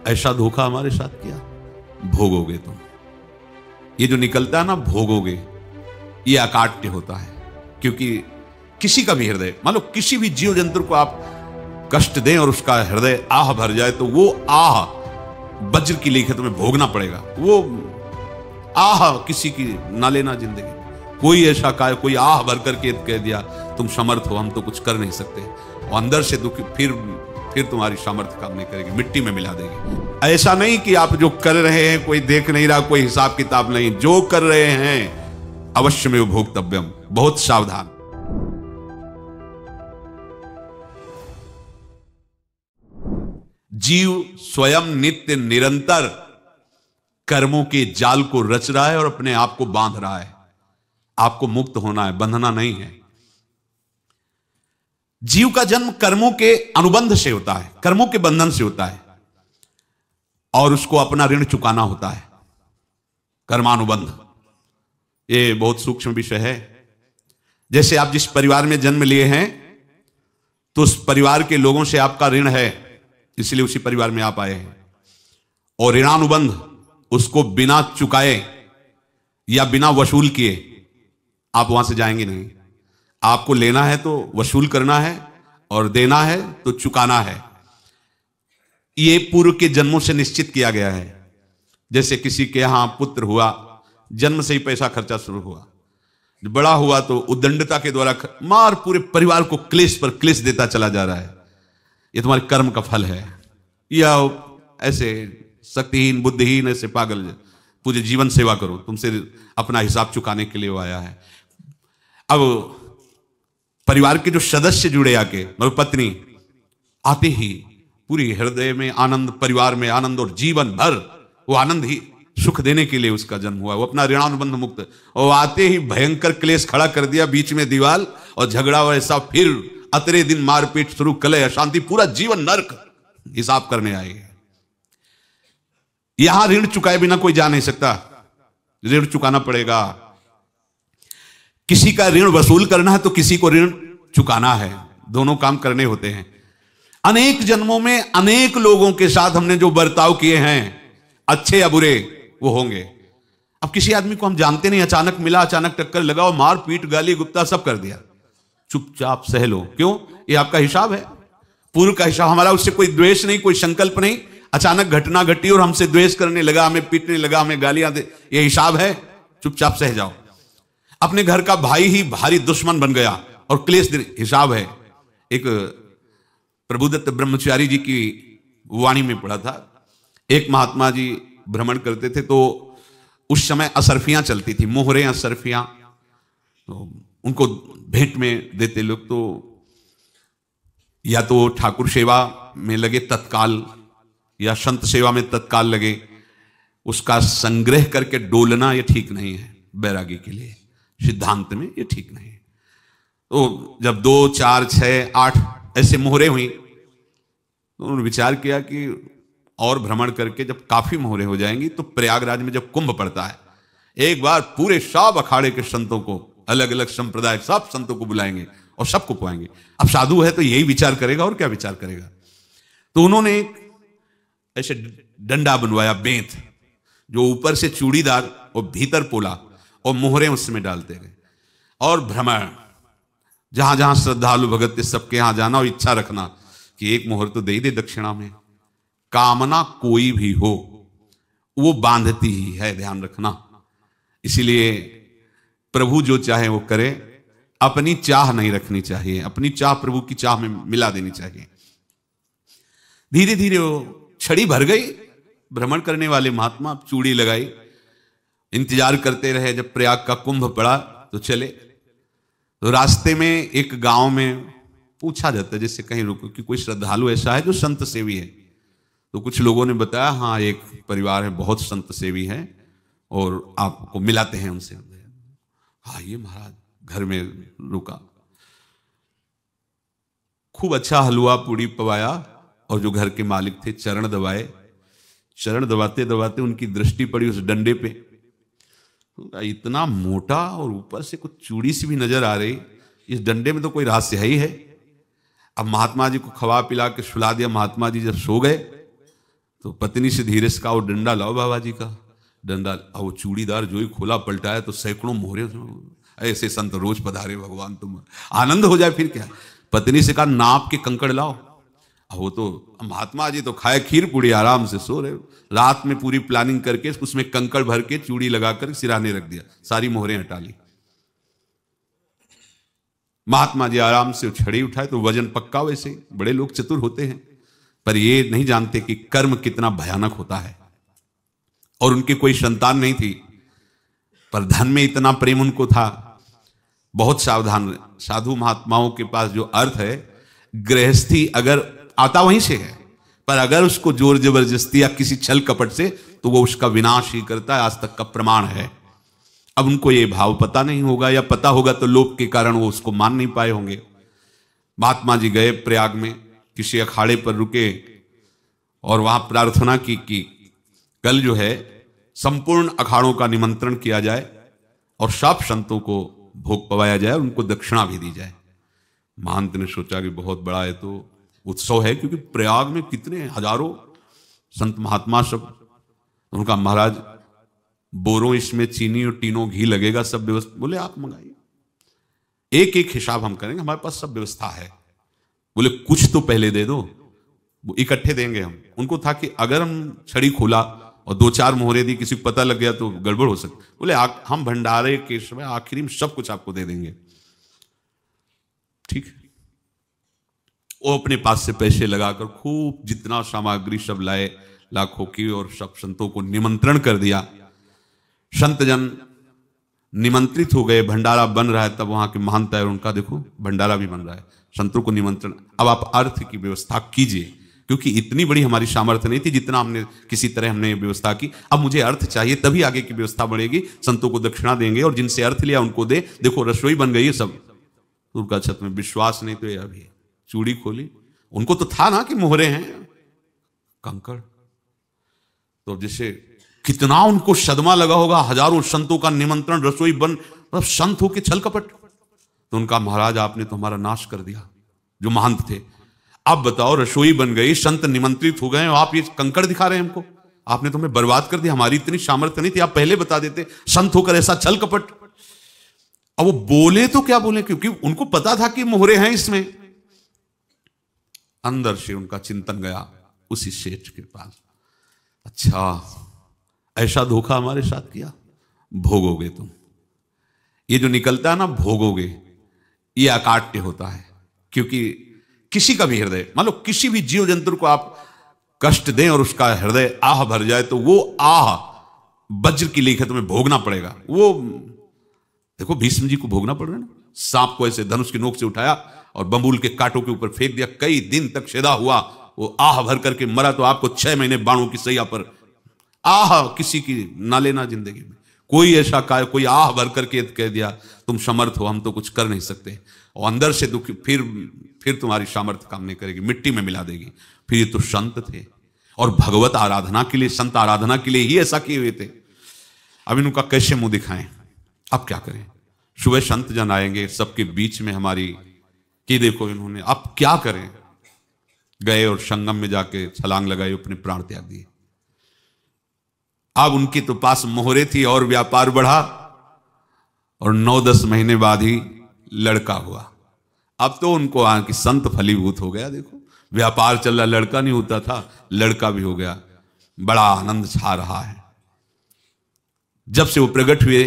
ऐसा धोखा हमारे साथ किया, भोगोगे तुम। ये जो निकलता है ना भोगोगे, ये अकाट्य होता है। क्योंकि किसी का भी हृदय, मान लो किसी भी जीव जंतु को आप कष्ट दें और उसका हृदय आह भर जाए, तो वो आह वज्र की लेखे तुम्हें भोगना पड़ेगा। वो आह किसी की ना लेना जिंदगी। कोई ऐसा कोई आह भर करके कह दिया तुम समर्थ हो, हम तो कुछ कर नहीं सकते, और अंदर से दुखी, फिर तुम्हारी सामर्थ्य काम नहीं करेगी, मिट्टी में मिला देगी। ऐसा नहीं कि आप जो कर रहे हैं कोई देख नहीं रहा, कोई हिसाब किताब नहीं, जो कर रहे हैं अवश्य में भोक्तव्यम। बहुत सावधान। जीव स्वयं नित्य निरंतर कर्मों के जाल को रच रहा है और अपने आप को बांध रहा है। आपको मुक्त होना है, बंधना नहीं है। जीव का जन्म कर्मों के अनुबंध से होता है, कर्मों के बंधन से होता है, और उसको अपना ऋण चुकाना होता है। कर्मानुबंध ये बहुत सूक्ष्म विषय है। जैसे आप जिस परिवार में जन्म लिए हैं, तो उस परिवार के लोगों से आपका ऋण है, इसलिए उसी परिवार में आप आए हैं। और ऋणानुबंध, उसको बिना चुकाए या बिना वसूल किए आप वहां से जाएंगे नहीं। आपको लेना है तो वसूल करना है, और देना है तो चुकाना है। ये पूर्व के जन्मों से निश्चित किया गया है। जैसे किसी के यहां पुत्र हुआ, जन्म से ही पैसा खर्चा शुरू हुआ, बड़ा हुआ तो उद्दंडता के द्वारा मार पूरे परिवार को क्लेश पर क्लेश देता चला जा रहा है। ये तुम्हारे कर्म का फल है। या ऐसे शक्तिहीन बुद्धिहीन ऐसे पागल पूरे जीवन सेवा करो, तुमसे अपना हिसाब चुकाने के लिए वो आया है। अब परिवार के जो सदस्य जुड़े आके, मतलब पत्नी आते ही पूरी हृदय में आनंद, परिवार में आनंद, और जीवन भर वो आनंद ही सुख देने के लिए उसका जन्म हुआ। वो अपना ऋणानुबंध मुक्त, और आते ही भयंकर क्लेश खड़ा कर दिया, बीच में दीवार और झगड़ा वैसा, फिर अतरे दिन मारपीट शुरू, कलह अशांति, पूरा जीवन नर्क हिसाब करने आए। यहां ऋण चुकाए बिना कोई जा नहीं सकता, ऋण चुकाना पड़ेगा। किसी का ऋण वसूल करना है तो किसी को ऋण चुकाना है, दोनों काम करने होते हैं। अनेक जन्मों में अनेक लोगों के साथ हमने जो बर्ताव किए हैं, अच्छे या बुरे, वो होंगे। अब किसी आदमी को हम जानते नहीं, अचानक मिला, अचानक टक्कर लगाओ, मार पीट गाली गुप्ता सब कर दिया, चुपचाप सह लो। क्यों? ये आपका हिसाब है, पूर्व का हिसाब। हमारा उससे कोई द्वेष नहीं, कोई संकल्प नहीं। अचानक घटना घटी और हमसे द्वेष करने लगा, हमें पीटने लगा, हमें गालियां दे, ये हिसाब है, चुपचाप सह जाओ। अपने घर का भाई ही भारी दुश्मन बन गया और क्लेश, हिसाब है। एक प्रभुदत्त ब्रह्मचारी जी की वाणी में पढ़ा था, एक महात्मा जी भ्रमण करते थे, तो उस समय असरफियां चलती थी, मोहरे असरफियां, तो उनको भेंट में देते लोग। तो या तो ठाकुर सेवा में लगे तत्काल, या संत सेवा में तत्काल लगे, उसका संग्रह करके डोलना ये ठीक नहीं है। बैरागी के लिए सिद्धांत में ये ठीक नहीं है। तो जब 2, 4, 6, 8 ऐसे मोहरे हुई, तो उन्होंने विचार किया कि और भ्रमण करके जब काफी मोहरे हो जाएंगी, तो प्रयागराज में जब कुंभ पड़ता है, एक बार पूरे सब अखाड़े के संतों को, अलग अलग संप्रदाय सब संतों को बुलाएंगे और सबको पुआएंगे। अब साधु है तो यही विचार करेगा, और क्या विचार करेगा। तो उन्होंने एक ऐसे डंडा बनवाया, बेंत, जो ऊपर से चूड़ीदार और भीतर पोला, और मोहरे उसमें डालते गए। और भ्रमण, जहां जहां श्रद्धालु भगत सबके यहां जाना और इच्छा रखना कि एक मोहर तो दे दे दक्षिणा में। कामना कोई भी हो वो बांधती ही है, ध्यान रखना। इसीलिए प्रभु जो चाहे वो करे, अपनी चाह नहीं रखनी चाहिए, अपनी चाह प्रभु की चाह में मिला देनी चाहिए। धीरे धीरे वो छड़ी भर गई। भ्रमण करने वाले महात्मा चूड़ी लगाई, इंतजार करते रहे। जब प्रयाग का कुंभ पड़ा तो चले। तो रास्ते में एक गांव में पूछा जाता है, जैसे कहीं रुको कि कोई श्रद्धालु ऐसा है जो संत सेवी है। तो कुछ लोगों ने बताया, हाँ एक परिवार है, बहुत संत सेवी है, और आपको मिलाते हैं उनसे। हाँ ये महाराज, घर में रुका, खूब अच्छा हलवा पूड़ी पवाया, और जो घर के मालिक थे चरण दबाए। चरण दबाते दबाते उनकी दृष्टि पड़ी उस डंडे पे, इतना मोटा और ऊपर से कुछ चूड़ी सी भी नजर आ रही, इस डंडे में तो कोई रहस्य ही है। अब महात्मा जी को खवा पिला के सुला दिया। महात्मा जी जब सो गए तो पत्नी से धीरे से कहा, वो डंडा लाओ बाबा जी का डंडा। वो चूड़ीदार जो ही खोला पलटाया तो सैकड़ों मोहरे। ऐसे संत रोज पधारे भगवान, तुम आनंद हो जाए फिर क्या। पत्नी से कहा, नाप के कंकड़ लाओ। वो तो महात्मा जी तो खाए खीर पूड़ी, आराम से सो रहे। रात में पूरी प्लानिंग करके उसमें कंकड़ भर के चूड़ी लगाकर सिराने रख दिया, सारी मोहरें हटा ली। महात्मा जी आराम से छड़ी उठाए तो वजन पक्का। वैसे बड़े लोग चतुर होते हैं, पर ये नहीं जानते कि कर्म कितना भयानक होता है। और उनकी कोई संतान नहीं थी, पर धन में इतना प्रेम उनको था। बहुत सावधान साधु महात्माओं के पास जो अर्थ है, गृहस्थी अगर आता वहीं से है, पर अगर उसको जोर जबरदस्ती या किसी छल कपट से, तो वो उसका विनाश ही करता है। आज तक का प्रमाण है। अब उनको ये भाव पता नहीं होगा, या पता होगा तो लोभ के कारण वो उसको मान नहीं पाए होंगे। महात्मा जी गए प्रयाग में, किसी अखाड़े पर रुके और वहां प्रार्थना की कि कल जो है संपूर्ण अखाड़ों का निमंत्रण किया जाए और सब संतों को भोग पवाया जाए, उनको दक्षिणा भी दी जाए। महंत ने सोचा कि बहुत बड़ा है तो उत्सव है, क्योंकि प्रयाग में कितने हजारों संत महात्मा सब। उनका महाराज बोरों इसमें चीनी और टीनों घी लगेगा, सब व्यवस्था। बोले आप मंगाइए, एक एक हिसाब हम करेंगे, हमारे पास सब व्यवस्था है। बोले कुछ तो पहले दे दो, वो इकट्ठे देंगे हम। उनको था कि अगर हम छड़ी खोला और दो चार मोहरे दी, किसी को पता लग गया तो गड़बड़ हो सकती। बोले हम भंडारे के समय आखिरी में सब कुछ आपको दे देंगे। ठीक है। वो अपने पास से पैसे लगाकर खूब जितना सामग्री सब लाए, लाखों की, और सब संतों को निमंत्रण कर दिया। संत जन निमंत्रित हो गए, भंडारा बन रहा है। तब वहां के महंत है, उनका देखो भंडारा भी बन रहा है, संतों को निमंत्रण। अब आप अर्थ की व्यवस्था कीजिए, क्योंकि इतनी बड़ी हमारी सामर्थ्य नहीं थी जितना हमने किसी तरह हमने व्यवस्था की। अब मुझे अर्थ चाहिए, तभी आगे की व्यवस्था बढ़ेगी। संतों को दक्षिणा देंगे और जिनसे अर्थ लिया उनको दे। देखो रसोई बन गई है सब। उनका छत में विश्वास नहीं तो ये अभी चूड़ी खोली। उनको तो था ना कि मोहरे हैं, कंकड़। तो जैसे कितना उनको सदमा लगा होगा, हजारों संतों का निमंत्रण, रसोई बन, मतलब संत हो के छल कपट। तो उनका महाराज आपने तो हमारा नाश कर दिया, जो महंत थे। अब बताओ, रसोई बन गई, संत निमंत्रित हो गए, आप ये कंकड़ दिखा रहे हैं हमको। आपने तो हमें बर्बाद कर दिया, हमारी इतनी सामर्थ्य नहीं थी, आप पहले बता देते। संत होकर ऐसा छल कपट। अब वो बोले तो क्या बोले, क्योंकि उनको पता था कि मोहरे हैं इसमें। अंदर से उनका चिंतन गया उसी सेठ के पास, अच्छा ऐसा धोखा हमारे साथ किया, भोगोगे तुम। ये जो निकलता है ना भोगोगे, ये अकाट्य होता है। क्योंकि किसी का भी हृदय, मान लो किसी भी जीव जंतु को आप कष्ट दें और उसका हृदय आह भर जाए, तो वो आह वज्र की लेखा तुम्हें भोगना पड़ेगा। वो देखो भीष्म जी को भोगना पड़ रहा है ना। सांप को ऐसे धनुष की नोक से उठाया और बंबूल के कांटों के ऊपर फेंक दिया, कई दिन तक शेदा हुआ, वो आह भर करके मरा। तो आपको 6 महीने बाणों की सैया पर आह किसी की ना लेना जिंदगी में। कोई ऐसा कोई आह भर करके कह दिया तुम समर्थ हो, हम तो कुछ कर नहीं सकते, और अंदर से दुखी, फिर तुम्हारी सामर्थ्य काम नहीं करेगी, मिट्टी में मिला देगी। फिर ये तो संत थे, और भगवत आराधना के लिए, संत आराधना के लिए ही ऐसा किए हुए थे। अब इनका कैसे मुंह दिखाएं, अब क्या करें। सुबह संत जन आएंगे, सबके बीच में हमारी कि देखो इन्होंने, अब क्या करें। गए और संगम में जाके छलांग लगाई, अपने प्राण त्याग दिए। अब उनके तो पास मोहरे थी और व्यापार बढ़ा, और 9-10 महीने बाद ही लड़का हुआ। अब तो उनको कि संत फलीभूत हो गया। देखो व्यापार चल रहा, लड़का नहीं होता था, लड़का भी हो गया। बड़ा आनंद छा रहा है। जब से वो प्रकट हुए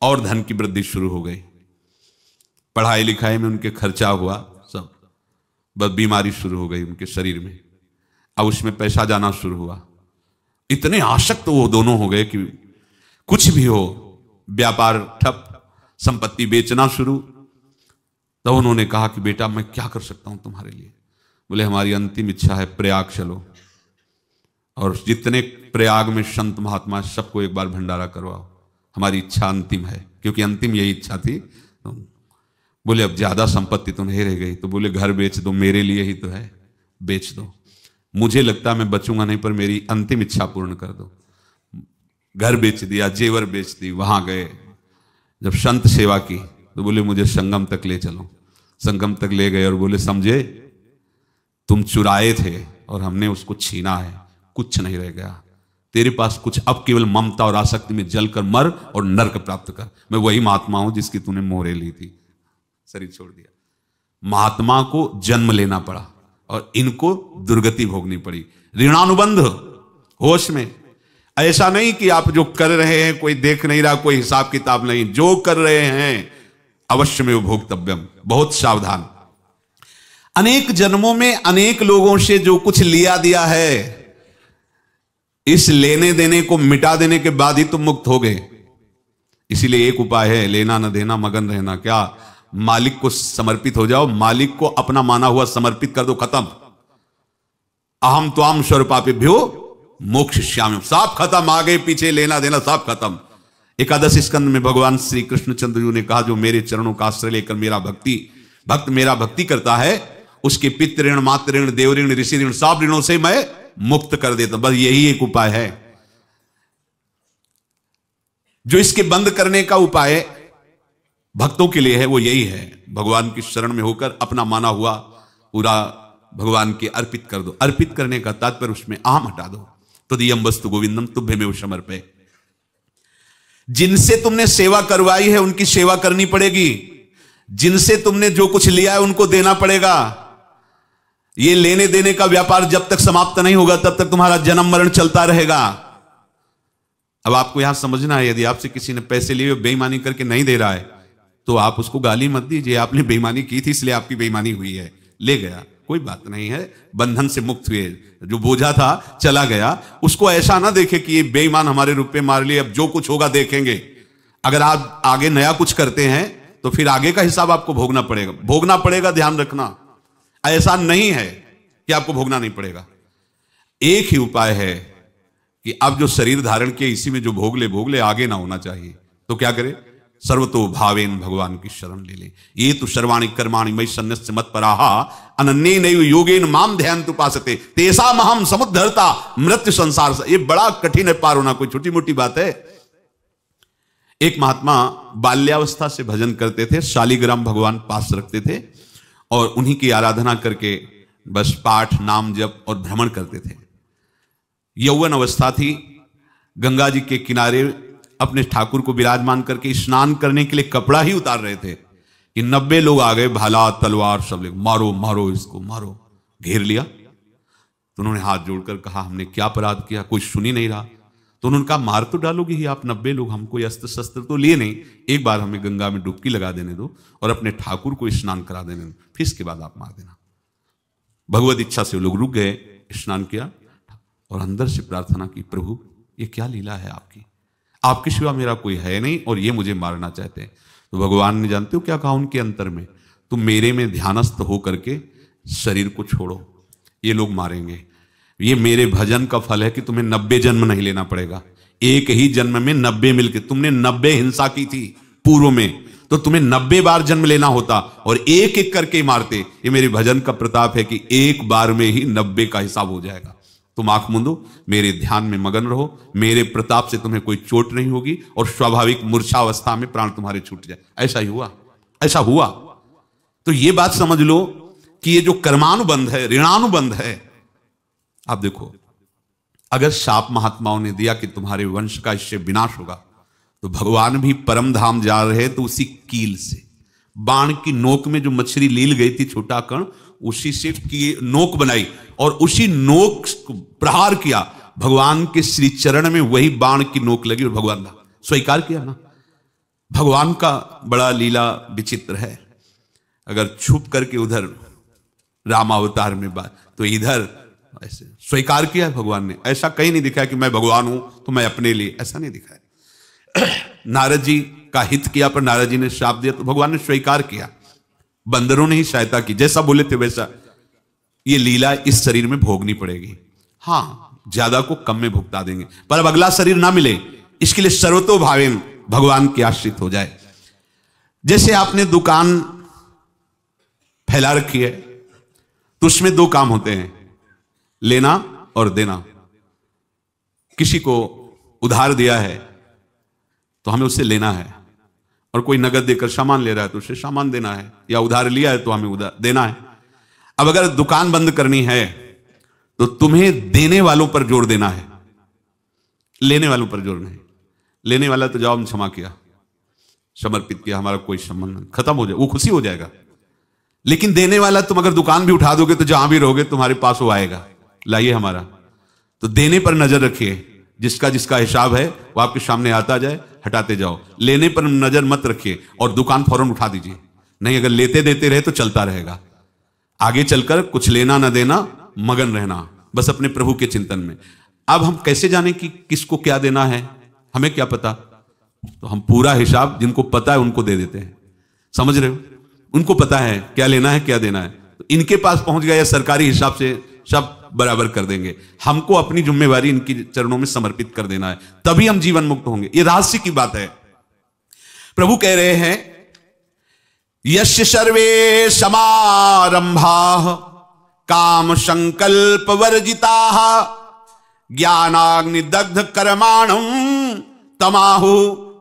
और धन की वृद्धि शुरू हो गई, पढ़ाई लिखाई में उनके खर्चा हुआ सब, बस बीमारी शुरू हो गई उनके शरीर में। अब उसमें पैसा जाना शुरू हुआ। इतने आसक्त वो दोनों हो गए कि कुछ भी हो, व्यापार ठप, संपत्ति बेचना शुरू। तो उन्होंने कहा कि बेटा मैं क्या कर सकता हूं तुम्हारे लिए। बोले हमारी अंतिम इच्छा है, प्रयाग चलो और जितने प्रयाग में संत महात्मा सबको एक बार भंडारा करवाओ, हमारी इच्छा अंतिम है। क्योंकि अंतिम यही इच्छा थी। बोले अब ज्यादा संपत्ति तो नहीं रह गई। तो बोले घर बेच दो, मेरे लिए ही तो है, बेच दो। मुझे लगता मैं बचूंगा नहीं, पर मेरी अंतिम इच्छा पूर्ण कर दो। घर बेच दिया, जेवर बेच दी। वहां गए, जब संत सेवा की तो बोले मुझे संगम तक ले चलो। संगम तक ले गए और बोले समझे तुम चुराए थे और हमने उसको छीना है, कुछ नहीं रह गया तेरे पास कुछ, अब केवल ममता और आसक्ति में जलकर मर और नरक प्राप्त कर। मैं वही महात्मा हूं जिसकी तूने मोहरे ली थी, शरीर छोड़ दिया। महात्मा को जन्म लेना पड़ा और इनको दुर्गति भोगनी पड़ी। ऋणानुबंध होश में, ऐसा नहीं कि आप जो कर रहे हैं कोई देख नहीं रहा, कोई हिसाब किताब नहीं, जो कर रहे हैं अवश्य में भोक्तव्यम, बहुत सावधान। अनेक जन्मों में अनेक लोगों से जो कुछ लिया दिया है, इस लेने देने को मिटा देने के बाद ही तुम मुक्त हो गए। इसीलिए एक उपाय है, लेना न देना मगन रहना। क्या? मालिक को समर्पित हो जाओ, मालिक को अपना माना हुआ समर्पित कर दो, खत्म। अहम त्वाम स्वरूपापेभ्यो मोक्षयिष्यामि, सब खत्म, आगे पीछे लेना देना सब खत्म। एकादश स्कंद में भगवान श्री कृष्णचंद्र जी ने कहा, जो मेरे चरणों का आश्रय लेकर भक्त मेरा भक्ति करता है, उसके पितृ ऋण, मातृ ऋण, देव ऋण, ऋषि ऋण, सब ऋणों से मैं मुक्त कर देता हूं। बस यही एक उपाय है जो इसके बंद करने का उपाय भक्तों के लिए है, वो यही है, भगवान की शरण में होकर अपना माना हुआ पूरा भगवान के अर्पित कर दो। अर्पित करने का तात्पर्य उसमें अहम हटा दो। तदीयम वस्तु गोविंदम तुभ्यमेव समर्पये। जिनसे तुमने सेवा करवाई है उनकी सेवा करनी पड़ेगी, जिनसे तुमने जो कुछ लिया है उनको देना पड़ेगा। ये लेने देने का व्यापार जब तक समाप्त नहीं होगा तब तक तुम्हारा जन्म मरण चलता रहेगा। अब आपको यहां समझना है, यदि आपसे किसी ने पैसे लिए बेईमानी करके नहीं दे रहा है तो आप उसको गाली मत दीजिए, आपने बेईमानी की थी इसलिए आपकी बेईमानी हुई है, ले गया, कोई बात नहीं है, बंधन से मुक्त हुए, जो बोझा था चला गया। उसको ऐसा ना देखे कि ये बेईमान हमारे रुपए मार लिए, अब जो कुछ होगा देखेंगे। अगर आप आगे नया कुछ करते हैं तो फिर आगे का हिसाब आपको भोगना पड़ेगा, ध्यान रखना। ऐसा नहीं है कि आपको भोगना नहीं पड़ेगा। एक ही उपाय है कि आप जो शरीर धारण किए इसी में जो भोग ले, आगे ना होना चाहिए। तो क्या करें? सर्वतो भावेन भगवान की शरण ले ले। ये तो सर्वाणि कर्माणि मयि सन्न्यस्य मत्पराः अनन्येनैव योगेन माम ध्यायन्तु उपासते तेषामहं समुद्धर्ता मृत्यु संसार से। ये बड़ा कठिन है पार होना, कोई छोटी मोटी बात है। एक महात्मा बाल्यावस्था से भजन करते थे, शालिग्राम भगवान पास रखते थे और उन्हीं की आराधना करके बस पाठ, नाम, जप और भ्रमण करते थे। यौवन अवस्था थी, गंगा जी के किनारे अपने ठाकुर को विराजमान करके स्नान करने के लिए कपड़ा ही उतार रहे थे कि 90 लोग आ गए, भाला तलवार सब लेकर, मारो मारो इसको मारो, घेर लिया। तो उन्होंने हाथ जोड़कर कहा, हमने क्या अपराध किया? कोई सुन ही नहीं रहा। तो उन्होंने कहा, मार तो डालोगे ही आप 90 लोग, हम कोई अस्त्र शस्त्र तो लिए नहीं, एक बार हमें गंगा में डुबकी लगा देने दो और अपने ठाकुर को स्नान करा देने दो, फिर इसके बाद आप मार देना। भगवत इच्छा से वो लोग रुक गए, स्नान किया और अंदर से प्रार्थना की, प्रभु ये क्या लीला है आपकी, आपके सिवा मेरा कोई है नहीं और ये मुझे मारना चाहते हैं। तो भगवान ने जानते हो क्या कहा उनके अंतर में? तुम मेरे में ध्यानस्थ हो करके शरीर को छोड़ो, ये लोग मारेंगे। ये मेरे भजन का फल है कि तुम्हें 90 जन्म नहीं लेना पड़ेगा। एक ही जन्म में 90 मिलके, तुमने 90 हिंसा की थी पूर्व में, तो तुम्हें 90 बार जन्म लेना होता और एक एक करके मारते। ये मेरे भजन का प्रताप है कि एक बार में ही 90 का हिसाब हो जाएगा। तुम आंख मूंदो, मेरे ध्यान में मगन रहो, मेरे प्रताप से तुम्हें कोई चोट नहीं होगी और स्वाभाविक मूर्छावस्था में प्राण तुम्हारे छूट जाए। ऐसा ही हुआ, ऐसा हुआ। तो ये बात समझ लो कि ये जो कर्मानुबंध है, ऋणानुबंध है। आप देखो, अगर शाप महात्माओं ने दिया कि तुम्हारे वंश का इससे विनाश होगा, तो भगवान भी परम धाम जा रहे तो उसी कील से, बाण की नोक में जो मछली लील गई थी, छोटा कण, उसी से की नोक बनाई और उसी नोक प्रहार किया भगवान के श्री चरण में, वही बाण की नोक लगी और भगवान ने स्वीकार किया ना। भगवान का बड़ा लीला विचित्र है। अगर छुप करके उधर रामावतार में बात, तो इधर ऐसे स्वीकार किया है भगवान ने। ऐसा कहीं नहीं दिखाया कि मैं भगवान हूं तो मैं अपने लिए, ऐसा नहीं दिखाया। नारद जी का हित किया पर नारद जी ने श्राप दिया तो भगवान ने स्वीकार किया। बंदरों ने ही सहायता की, जैसा बोले थे वैसा। ये लीला इस शरीर में भोगनी पड़ेगी। हाँ, ज्यादा को कम में भुगता देंगे, पर अब अगला शरीर ना मिले, इसके लिए सर्वतो भावेन भगवान के आश्रित हो जाए। जैसे आपने दुकान फैला रखी है तो उसमें 2 काम होते हैं, लेना और देना। किसी को उधार दिया है तो हमें उससे लेना है, और कोई नगद देकर सामान ले रहा है तो उससे सामान देना है, या उधार लिया है तो हमें उधार देना है। अब अगर दुकान बंद करनी है तो तुम्हें देने वालों पर जोर देना है, लेने वालों पर जोर नहीं। लेने वाला तो जाओ, हम क्षमा किया, समर्पित किया, हमारा कोई संबंध नहीं, खत्म हो जाए, वो खुशी हो जाएगा। लेकिन देने वाला, तुम अगर दुकान भी उठा दोगे तो जहां भी रहोगे तुम्हारे पास वो आएगा, लाइए हमारा। तो देने पर नजर रखिए, जिसका जिसका हिसाब है वो आपके सामने आता जाए, हटाते जाओ। लेने पर नजर मत रखिए और दुकान फौरन उठा दीजिए, नहीं, अगर लेते देते रहे तो चलता रहेगा। आगे चलकर कुछ लेना ना देना, मगन रहना बस अपने प्रभु के चिंतन में। अब हम कैसे जाने कि किसको क्या देना है, हमें क्या पता? तो हम पूरा हिसाब जिनको पता है उनको दे देते हैं, समझ रहे हो? उनको पता है क्या लेना है क्या देना है, तो इनके पास पहुंच गया, या सरकारी हिसाब से सब बराबर कर देंगे। हमको अपनी जिम्मेवारी इनकी चरणों में समर्पित कर देना है, तभी हम जीवन मुक्त होंगे। ये रहस्य की बात है। प्रभु कह रहे हैं, यस्य सर्वे समारंभा काम संकल्प वर्जिता ज्ञानाग्नि दग्ध कर्माणं तमाहु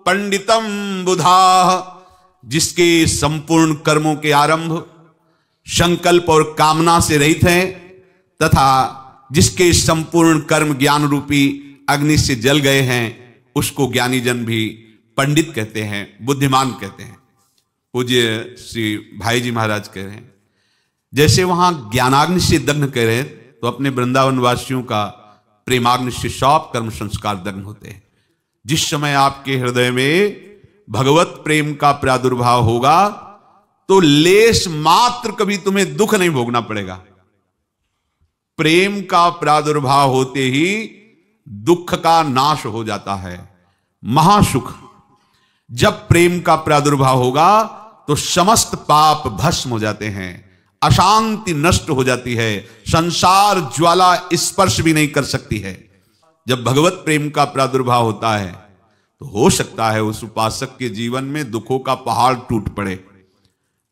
पंडितम बुधा। जिसके संपूर्ण कर्मों के आरंभ संकल्प और कामना से रहित हैं, तथा जिसके संपूर्ण कर्म ज्ञान रूपी अग्नि से जल गए हैं, उसको ज्ञानी जन भी पंडित कहते हैं, बुद्धिमान कहते हैं। पूज्य श्री भाई जी महाराज कह रहे हैं, जैसे वहां ज्ञानाग्नि से दग्न कह रहे हैं, तो अपने वृंदावन वासियों का प्रेमाग्नि से सब कर्म संस्कार दग्न होते हैं। जिस समय आपके हृदय में भगवत प्रेम का प्रादुर्भाव होगा, तो लेश मात्र कभी तुम्हें दुख नहीं भोगना पड़ेगा। प्रेम का प्रादुर्भाव होते ही दुख का नाश हो जाता है, महासुख। जब प्रेम का प्रादुर्भाव होगा तो समस्त पाप भस्म हो जाते हैं, अशांति नष्ट हो जाती है, संसार ज्वाला स्पर्श भी नहीं कर सकती है। जब भगवत प्रेम का प्रादुर्भाव होता है तो हो सकता है उस उपासक के जीवन में दुखों का पहाड़ टूट पड़े,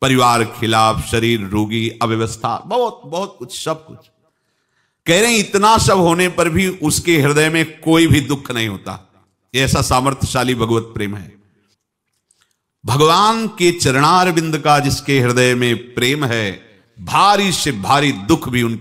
परिवार खिलाफ, शरीर रोगी, अव्यवस्था, बहुत बहुत कुछ, सब कुछ। कह रहे हैं इतना सब होने पर भी उसके हृदय में कोई भी दुख नहीं होता। ऐसा सामर्थ्यशाली भगवत प्रेम है। भगवान के चरणारविंद का जिसके हृदय में प्रेम है, भारी से भारी दुख भी उनके